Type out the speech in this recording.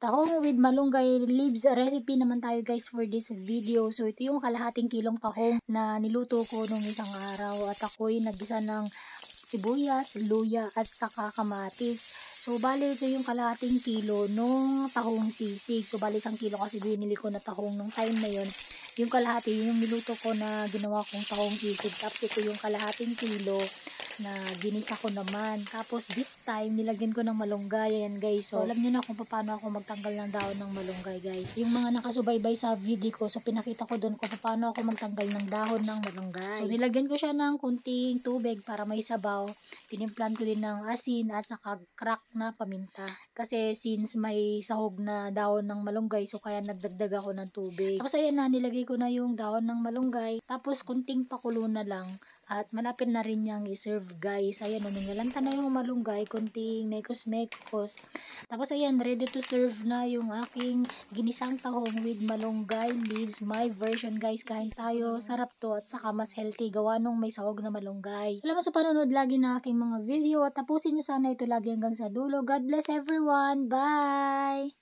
Tahong with malunggay leaves recipe naman tayo guys for this video. So ito yung kalahating kilong tahong na niluto ko nung isang araw at ako'y naggisa ng sibuyas, luya at saka kamatis. So bali ito yung kalahating kilo nung tahong sisig. So bali 1 kilo kasi binili ko na tahong nung time na yon. Yung kalahati yung niluto ko na ginawa kong tahong sisig. Tapos ito yung kalahating kilo na ginisa ko naman. Tapos this time nilagyan ko ng malunggay. Ayan guys. So alam nyo na kung paano ako magtanggal ng dahon ng malunggay guys. Yung mga nakasubaybay sa video ko, so pinakita ko doon kung paano ako magtanggal ng dahon ng malunggay. So nilagyan ko siya ng kunting tubig para may sabaw. Tinimplan ko din ng asin at saka crack na paminta. Kasi since may sahog na dahon ng malunggay, so kaya nagdagdag ako ng tubig. Tapos ayan na, nilagay ko na yung dahon ng malunggay. Tapos kunting pakulo na lang. At malapit na rin niyang i-serve guys. Ayan, ningalanta na yung malunggay, kunting mekos-mekos. Tapos ayan, ready to serve na yung aking ginisang tahong with malunggay leaves. My version guys, kain tayo. Sarap to at saka mas healthy gawa nung may sahog na malunggay. Salamat sa panonood lagi ng aking mga video at tapusin nyo sana ito lagi hanggang sa dulo. God bless everyone. Bye!